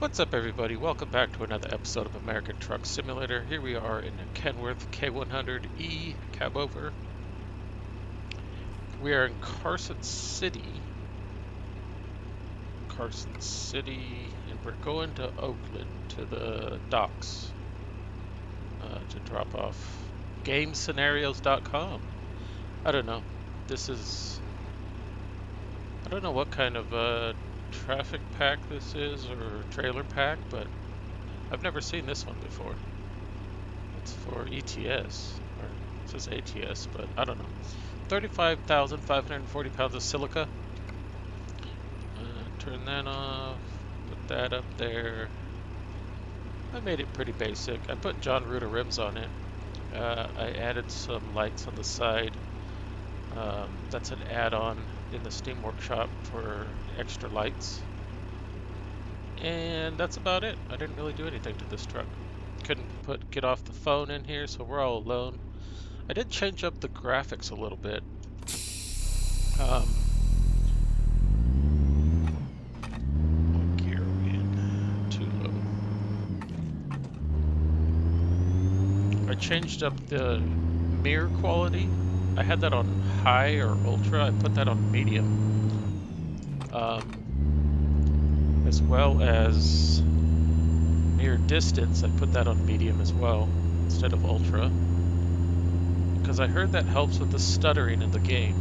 What's up, everybody? Welcome back to another episode of American Truck Simulator. Here we are in a Kenworth K100E cab over. We are in Carson City, and we're going to Oakland to the docks to drop off GameScenarios.com. I don't know. This is I don't know what kind of traffic pack this is or trailer pack, but I've never seen this one before. It's for ETS, or it says ATS, but I don't know. 35,540 pounds of silica. Turn that off, put that up there. I made it pretty basic. I put John Rutter rims on it. I added some lights on the side. That's an add-on in the Steam Workshop for extra lights. And that's about it. I didn't really do anything to this truck. Couldn't get off the phone in here, so we're all alone. I did change up the graphics a little bit. What gear are we in? Too low. I changed up the mirror quality. I had that on high or ultra. I put that on medium. As well as mirror distance, I put that on medium as well instead of ultra. Because I heard that helps with the stuttering in the game.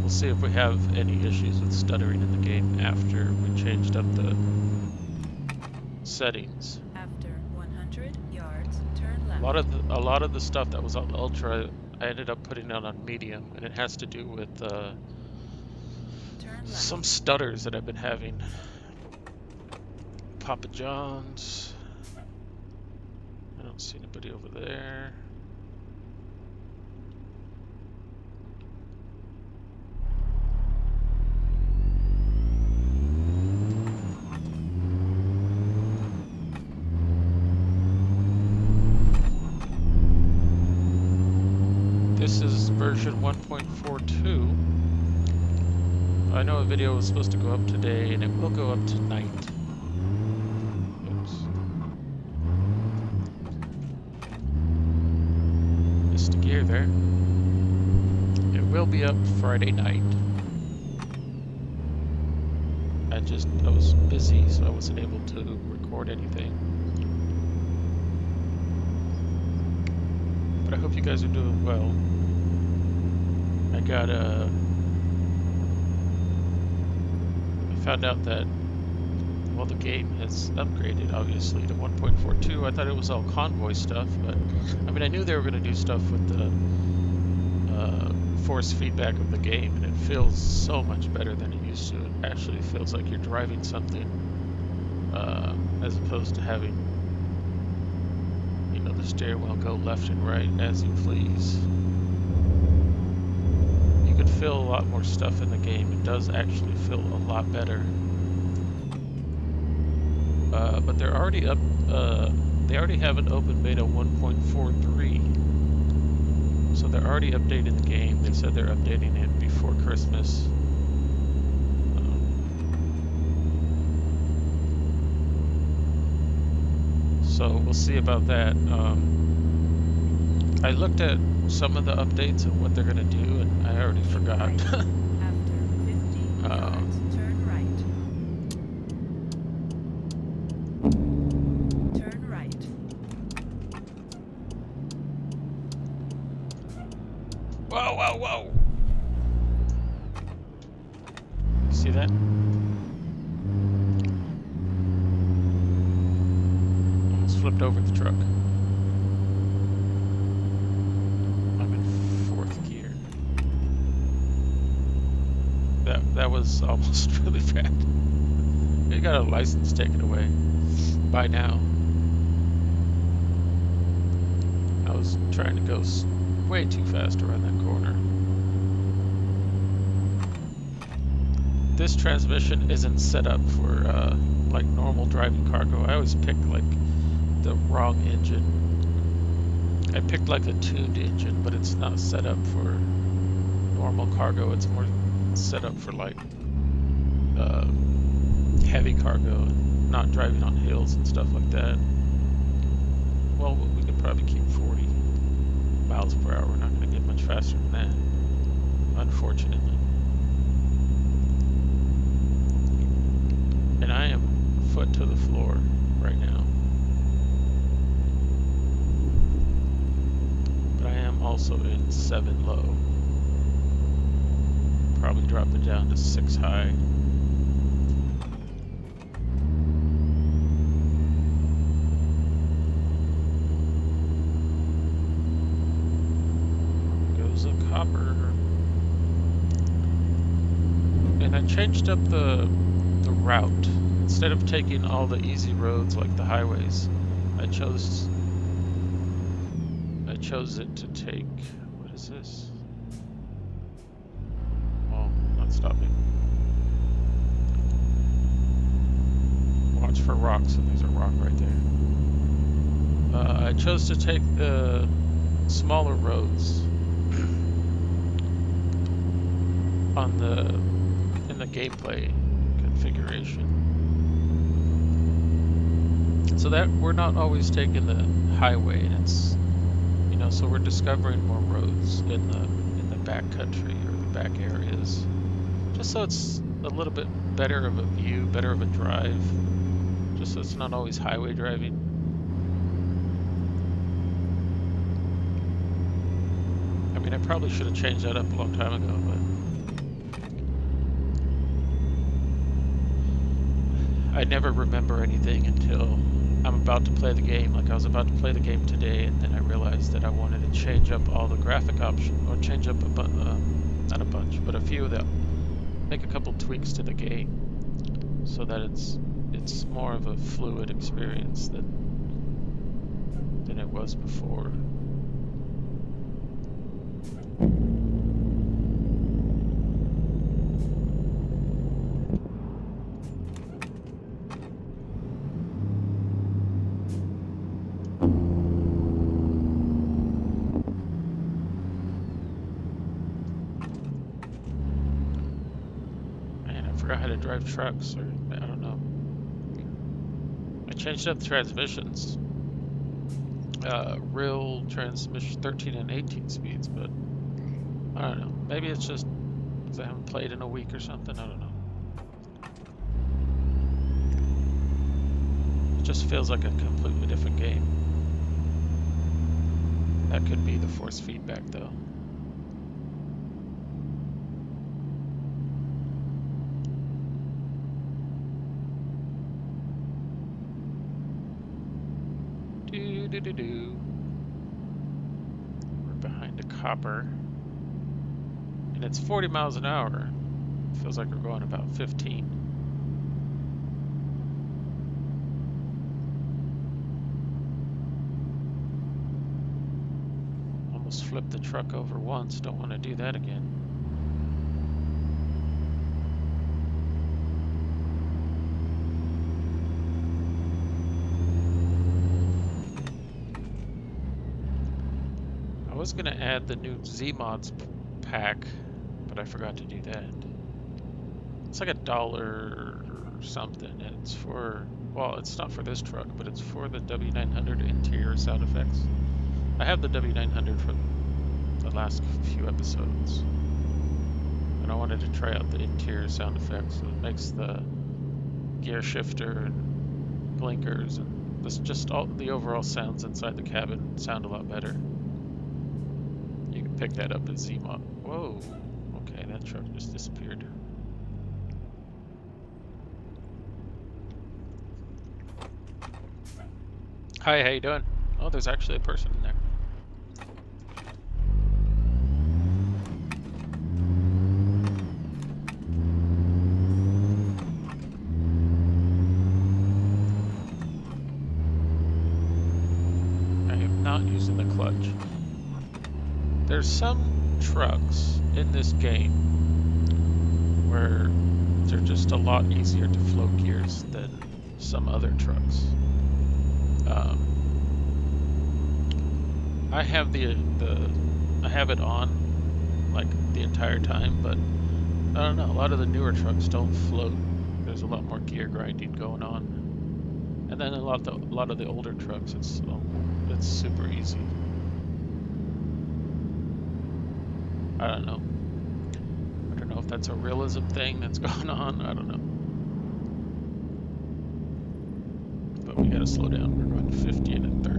We'll see if we have any issues with stuttering in the game after we changed up the settings. After 100 yards, turn left. A lot of the stuff that was on ultra, I ended up putting it on medium, and it has to do with some stutters that I've been having. Papa John's. I don't see anybody over there. This is version 1.42. I know a video was supposed to go up today, and it will go up tonight. Oops. Missed a gear there. It will be up Friday night. I was busy, so I wasn't able to record anything. But I hope you guys are doing well. I found out that, well, the game has upgraded, obviously, to 1.42. I thought it was all convoy stuff, but, I mean, I knew they were going to do stuff with the force feedback of the game, and it feels so much better than it used to. It actually feels like you're driving something, as opposed to having, you know, the steering wheel go left and right as you please. You can feel a lot more stuff in the game. It does actually feel a lot better. But they're already up. They already have an open beta 1.43, so they're already updating the game. They said they're updating it before Christmas. So we'll see about that. I looked at some of the updates and what they're going to do, and I already forgot. After 50 yards, turn right. Turn right. Whoa, whoa, whoa! See that? Almost flipped over the truck. That was almost really bad. He got a license taken away by now. I was trying to go way too fast around that corner. This transmission isn't set up for like normal driving cargo. I always pick like the wrong engine. I picked like a tuned engine, but it's not set up for normal cargo. It's more set up for like heavy cargo, not driving on hills and stuff like that. Well, we could probably keep 40 miles per hour. We're not going to get much faster than that, unfortunately. And I am foot to the floor right now. But I am also in 7 low. Probably drop it down to 6 high. Goes a copper. And I changed up the route. Instead of taking all the easy roads like the highways, I chose it to take, what is this? Oh, not stopping. Watch for rocks, and there's a rock right there. I chose to take the smaller roads in the gameplay configuration, so that we're not always taking the highway, and it's, you know, so we're discovering more roads in the back country or the back areas, just so it's a little bit better of a view, better of a drive, just so it's not always highway driving. I mean, I probably should have changed that up a long time ago, but I never remember anything until I'm about to play the game. Like, I was about to play the game today, and then I realized that I wanted to change up all the graphic options, or change up not a bunch, but a few of them. Make a couple tweaks to the game so that it's more of a fluid experience than it was before. Man, I forgot how to drive trucks, or I don't know. I changed up the transmissions. Real transmission 13 and 18 speeds, but I don't know. Maybe it's just because I haven't played in a week or something. I don't know. It just feels like a completely different game. That could be the force feedback, though. Do. We're behind a copper. And it's 40 miles an hour. Feels like we're going about 15. Almost flipped the truck over once. Don't want to do that again. I was going to add the new Z-Mods pack, but I forgot to do that. It's like $1 or something, and it's for, well, it's not for this truck, but it's for the W900 interior sound effects. I have the W900 from the last few episodes, and I wanted to try out the interior sound effects. So it makes the gear shifter and blinkers and just all the overall sounds inside the cabin sound a lot better. You can pick that up at Z-Mod. Whoa, okay, that truck just disappeared. Hi, how you doing? Oh, there's actually a person in there. I am not using the clutch. There's some trucks in this game where they're just a lot easier to float gears than some other trucks. I have I have it on like the entire time, but I don't know. A lot of the newer trucks don't float. There's a lot more gear grinding going on. And then a lot of the older trucks, it's super easy. I don't know. I don't know if that's a realism thing that's going on. I don't know. But we gotta slow down. We're going 50 and a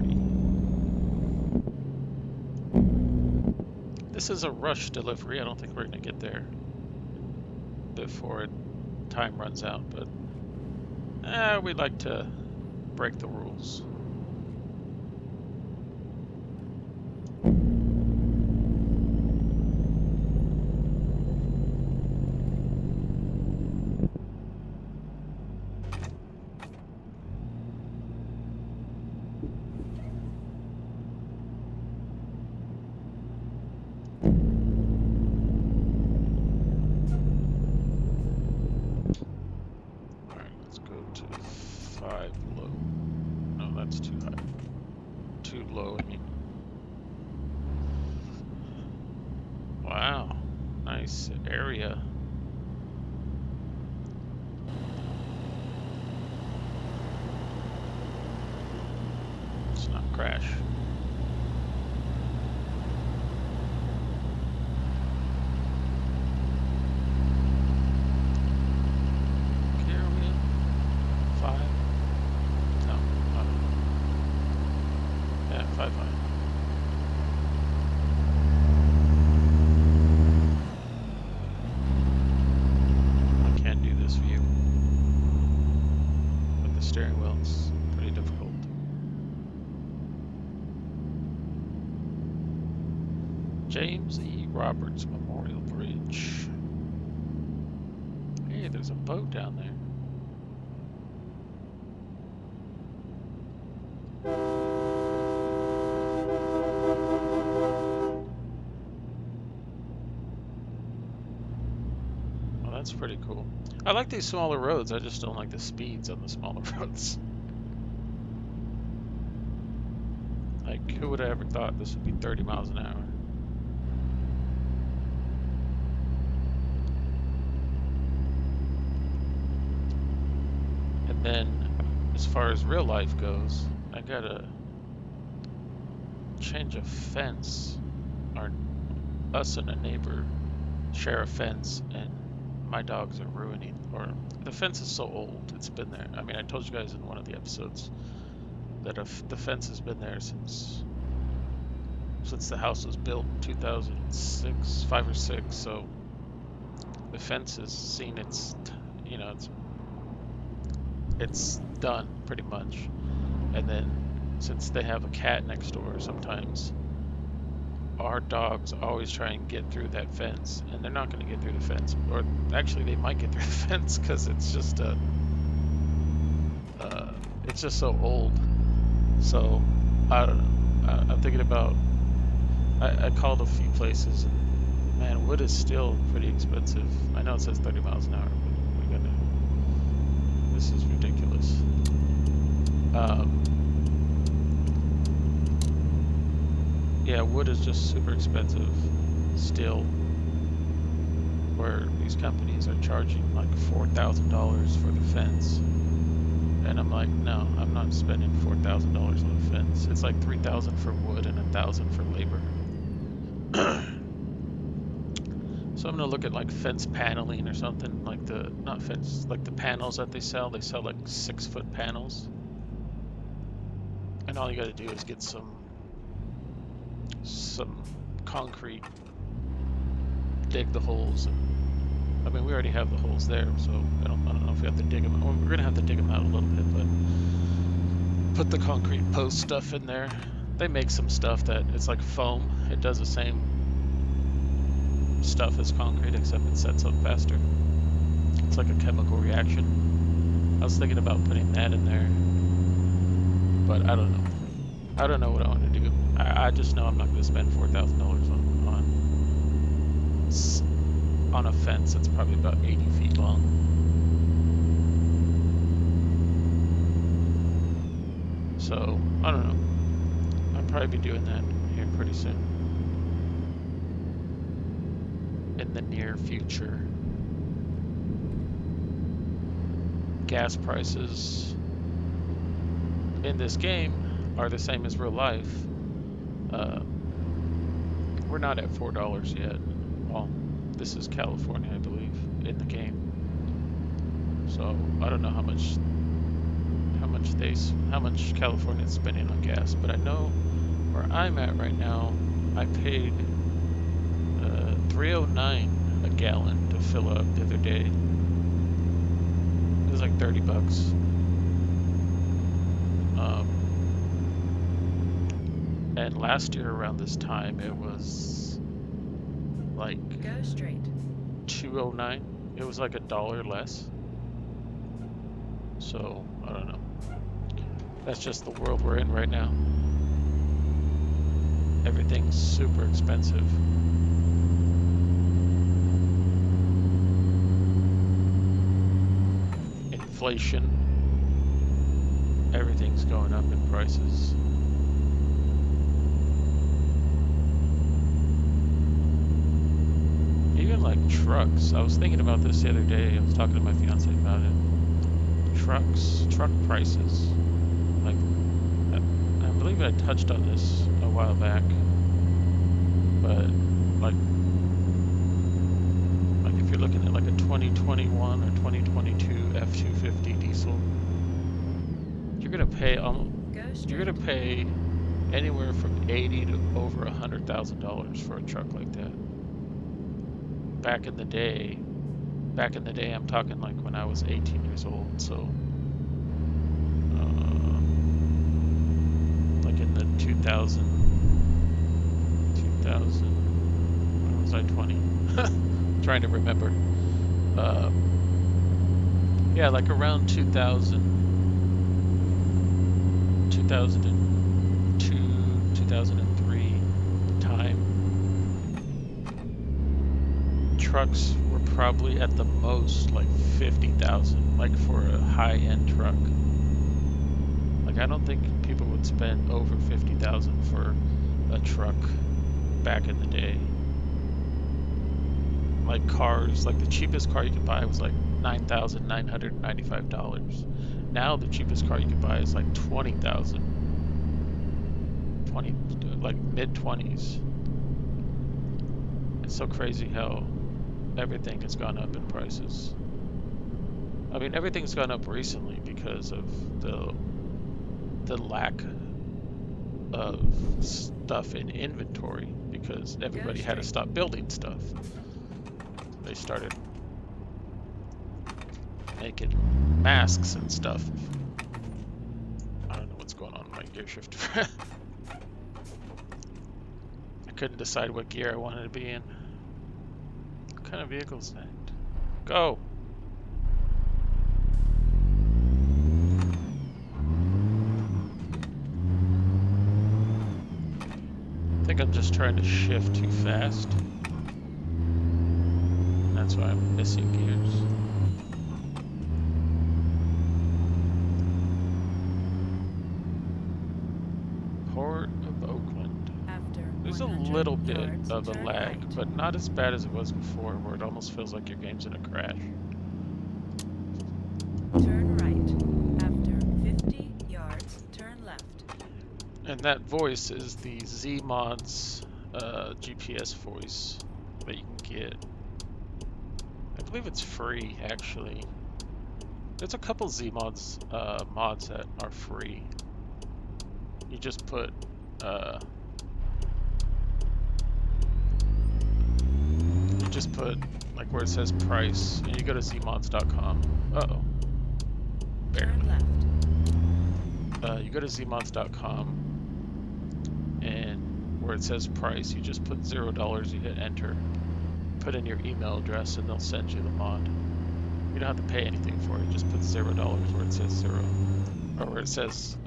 30. This is a rush delivery. I don't think we're gonna get there before time runs out, but we like to break the rules. Alright, let's go to 5 low. No, that's too high. Too low, I mean. Wow, nice area. Let's not crash. Okay, are we in 5? No, yeah, 5 high. I can't do this view with the steering wheel. It's pretty difficult. James E. Roberts Memorial Bridge. Hey, there's a boat down there. Oh, that's pretty cool. I like these smaller roads. I just don't like the speeds on the smaller roads. Like, who would have ever thought this would be 30 miles an hour? And then, as far as real life goes, I gotta change a fence. Us and a neighbor share a fence, and my dogs are ruining, or the fence is so old, it's been there. I mean, I told you guys in one of the episodes that the fence has been there since the house was built in 2006, 5 or 6. So the fence has seen it's done pretty much. And then since they have a cat next door, sometimes our dogs always try and get through that fence, and they're not going to get through the fence, or actually they might get through the fence because it's just it's just so old. So I don't know. I'm thinking about. I called a few places, and man, wood is still pretty expensive. I know it says 30 miles an hour, but we gotta. This is ridiculous. Yeah, wood is just super expensive still, where these companies are charging like $4,000 for the fence. And I'm like, no, I'm not spending $4,000 on a fence. It's like $3,000 for wood and $1,000 for labor. So I'm gonna look at like fence paneling or something, like not fence, like the panels that they sell. They sell like 6-foot panels. And all you gotta do is get some concrete, dig the holes, and I mean we already have the holes there, so I don't know if we have to dig them. Well, we're gonna have to dig them out a little bit, but put the concrete post stuff in there. They make some stuff that it's like foam. It does the same stuff as concrete, except it sets up faster. It's like a chemical reaction. I was thinking about putting that in there, but I don't know. I don't know what I want to do. I just know I'm not going to spend $4,000 on a fence that's probably about 80 feet long. So I don't know. I'll probably be doing that here pretty soon, in the near future. Gas prices in this game are the same as real life. Uh, we're not at $4 yet. Well, this is California, I believe, in the game. So I don't know how much California is spending on gas, but I know where I'm at right now. I paid $3.09 a gallon to fill up the other day. It was like $30. And last year around this time it was like Go straight. $2.09. It was like $1 less. So I don't know. That's just the world we're in right now. Everything's super expensive. Inflation. Everything's going up in prices. Even like trucks. I was thinking about this the other day. I was talking to my fiance about it. Truck prices. Like, I believe I touched on this a while back, but like if you're looking at like a 2021 or 2022 F-250 diesel, you're gonna pay anywhere from $80,000 to over $100,000 for a truck like that. Back in the day, I'm talking like when I was 18 years old, so like in the 2000, when was I 20? Trying to remember. Yeah, like around 2002, 2003 time, trucks were probably at the most like 50,000, like for a high-end truck. Like I don't think people would spend over 50,000 for a truck back in the day. Like cars, like the cheapest car you could buy was like $9,995. Now the cheapest car you could buy is like 20,000, like mid-20s. It's so crazy how everything has gone up in prices. I mean, everything's gone up recently because of the lack of stuff in inventory, because everybody had to stop building stuff. They started making masks and stuff. I don't know what's going on in my gear shifter. I couldn't decide what gear I wanted to be in. What kind of vehicle is that? Go! I think I'm just trying to shift too fast. That's why I'm missing gears. Port of Oakland. There's a little bit of a lag, but not as bad as it was before, where it almost feels like your game's in a crash. Turn right. After 50 yards, turn left. And that voice is the Z-Mods GPS voice that you can get. I believe it's free, actually. There's a couple Z-Mods mods that are free. You just put like where it says price, and you go to zmods.com. Uh-oh. Barely. Turn left. You go to zmods.com, and where it says price, you just put $0, you hit enter, put in your email address, and they'll send you the mod. You don't have to pay anything for it, just put $0 where it says 0, or where it says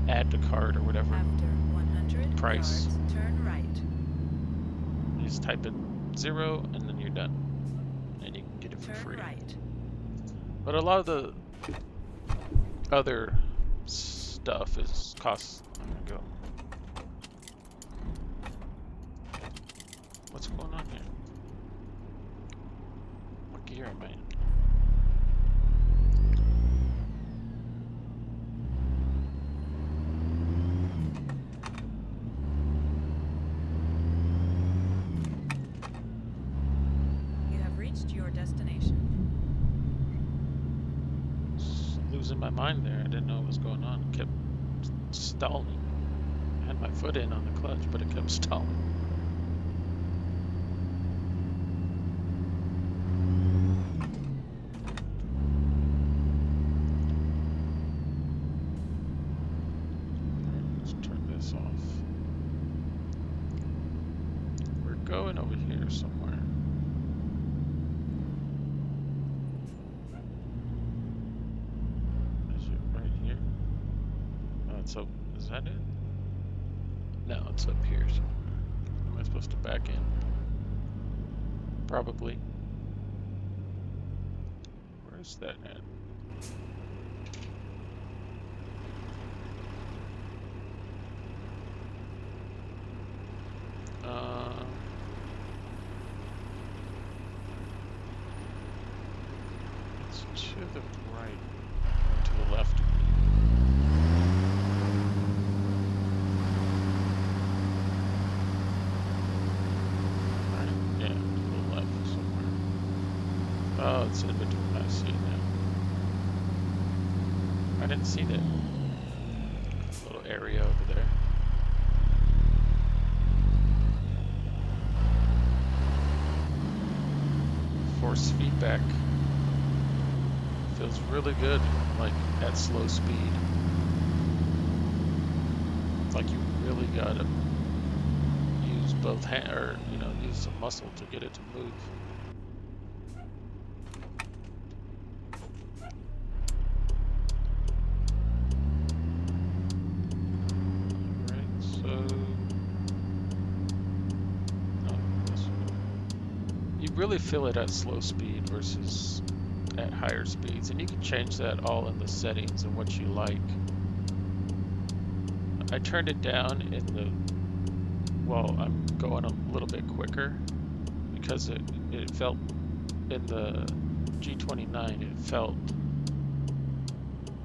add to cart or whatever. After 100 price. yards, turn right. You just type in 0 and then you're done, and you can get it for free. Right. But a lot of the other stuff is costs. I'm gonna go. What's going on here? What gear am I in? losing my mind there. I didn't know what was going on. It kept stalling. I had my foot in on the clutch, but it kept stalling. Alright, let's turn this off. We're going over here somewhere. Is it right here? Oh, it's up. Is that it? No, it's up here somewhere. Am I supposed to back in? Probably. Where's that at? Uh, it's to the right, or to the left. Right? Yeah, to the left somewhere. Oh, it's in between. I see it now. I didn't see that little area over there. Force feedback feels really good, like at slow speed. It's like you really gotta use both hands, or use some muscle to get it to move. Alright, so you really feel it at slow speed versus at higher speeds, and you can change that all in the settings and what you like. I turned it down in the, well, I'm going a little bit quicker because it felt in the G29, it felt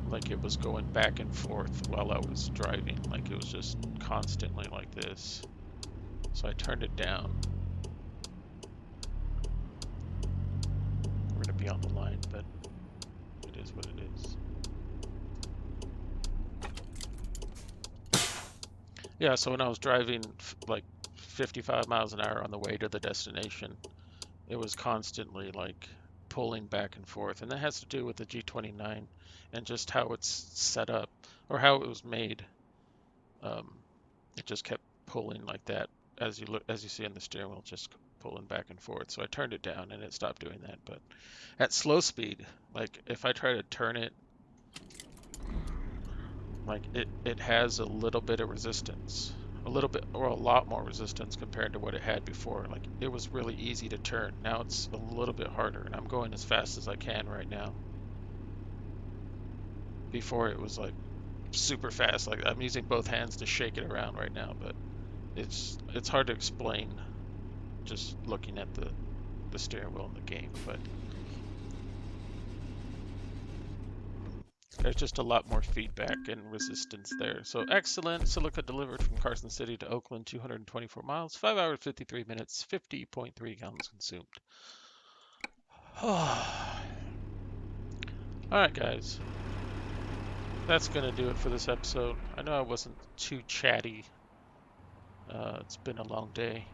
like it was going back and forth while I was driving, like it was just constantly like this. So I turned it down. We're gonna be on the line, but it is what it is. Yeah, so when I was driving like 55 miles an hour on the way to the destination, it was constantly like pulling back and forth. And that has to do with the G29 and just how it's set up or how it was made. Um, it just kept pulling like that as you see on the steering wheel, just pulling back and forth. So I turned it down and it stopped doing that. But at slow speed, like if I try to turn it, like it has a little bit of resistance, a little bit or a lot more resistance compared to what it had before. Like it was really easy to turn. Now it's a little bit harder, and I'm going as fast as I can right now. Before it was like super fast. Like I'm using both hands to shake it around right now, but it's hard to explain just looking at the steering wheel in the game, but there's just a lot more feedback and resistance there. So excellent. Silica delivered from Carson City to Oakland, 224 miles, 5 hours, 53 minutes, 50.3 gallons consumed. All right, guys. That's going to do it for this episode. I know I wasn't too chatty. It's been a long day.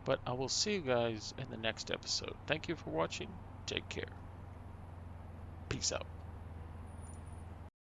But I will see you guys in the next episode. Thank you for watching. Take care. Peace out.